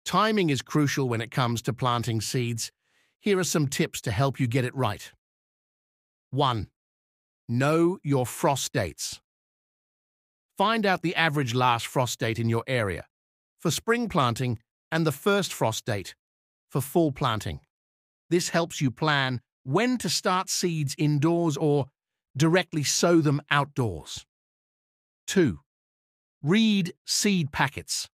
Timing is crucial when it comes to planting seeds. Here are some tips to help you get it right. 1. Know your frost dates. Find out the average last frost date in your area for spring planting and the first frost date for fall planting. This helps you plan when to start seeds indoors or directly sow them outdoors. 2. Read seed packets.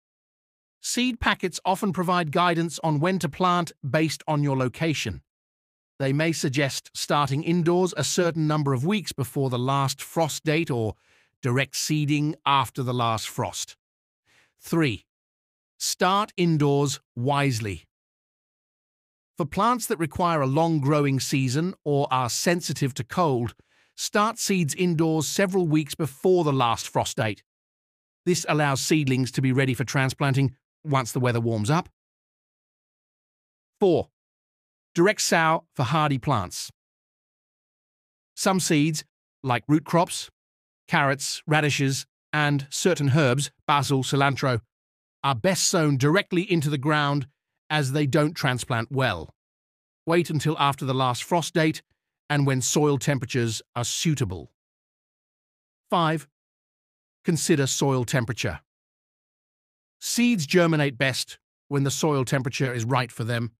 Seed packets often provide guidance on when to plant based on your location. They may suggest starting indoors a certain number of weeks before the last frost date or direct seeding after the last frost. 3. Start indoors wisely. For plants that require a long growing season or are sensitive to cold, start seeds indoors several weeks before the last frost date. This allows seedlings to be ready for transplanting once the weather warms up. 4. Direct sow for hardy plants. Some seeds, like root crops, carrots, radishes, and certain herbs, basil, cilantro, are best sown directly into the ground as they don't transplant well. Wait until after the last frost date and when soil temperatures are suitable. 5. Consider soil temperature. Seeds germinate best when the soil temperature is right for them.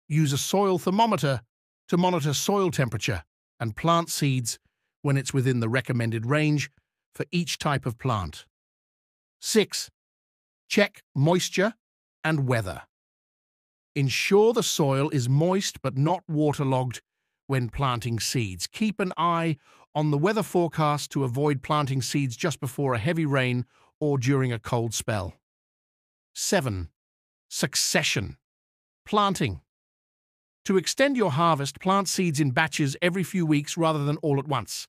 Use a soil thermometer to monitor soil temperature and plant seeds when it's within the recommended range for each type of plant. 6. Check moisture and weather. Ensure the soil is moist but not waterlogged when planting seeds. Keep an eye on the weather forecast to avoid planting seeds just before a heavy rain or during a cold spell. 7. Succession planting. To extend your harvest, plant seeds in batches every few weeks rather than all at once.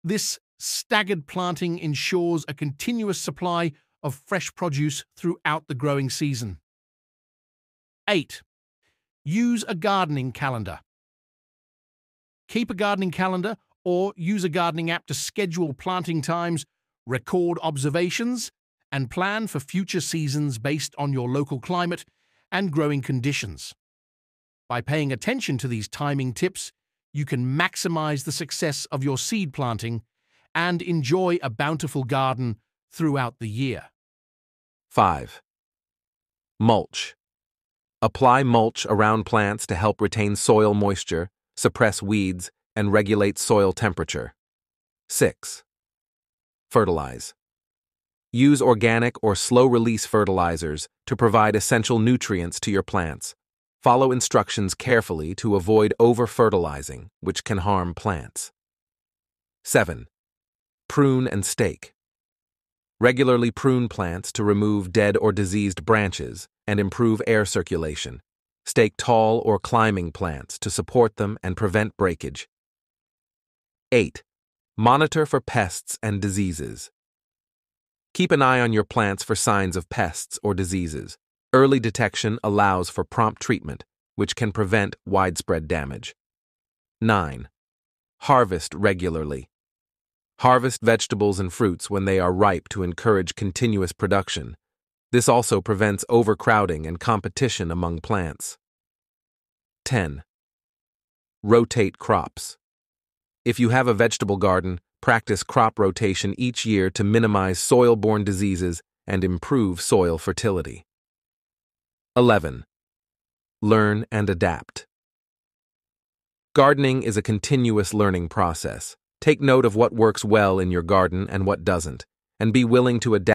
This staggered planting ensures a continuous supply of fresh produce throughout the growing season. 8. Use a gardening calendar. Keep a gardening calendar or use a gardening app to schedule planting times, record observations, and plan for future seasons based on your local climate and growing conditions. By paying attention to these timing tips, you can maximize the success of your seed planting and enjoy a bountiful garden throughout the year. 5. Mulch. Apply mulch around plants to help retain soil moisture, suppress weeds, and regulate soil temperature. 6. Fertilize. Use organic or slow-release fertilizers to provide essential nutrients to your plants. Follow instructions carefully to avoid over-fertilizing, which can harm plants. 7. Prune and stake. Regularly prune plants to remove dead or diseased branches and improve air circulation. Stake tall or climbing plants to support them and prevent breakage. 8. Monitor for pests and diseases. Keep an eye on your plants for signs of pests or diseases. Early detection allows for prompt treatment, which can prevent widespread damage. 9. Harvest regularly. Harvest vegetables and fruits when they are ripe to encourage continuous production. This also prevents overcrowding and competition among plants. 10. Rotate crops. If you have a vegetable garden, practice crop rotation each year to minimize soil-borne diseases and improve soil fertility. 11. Learn and adapt. Gardening is a continuous learning process. Take note of what works well in your garden and what doesn't, and be willing to adapt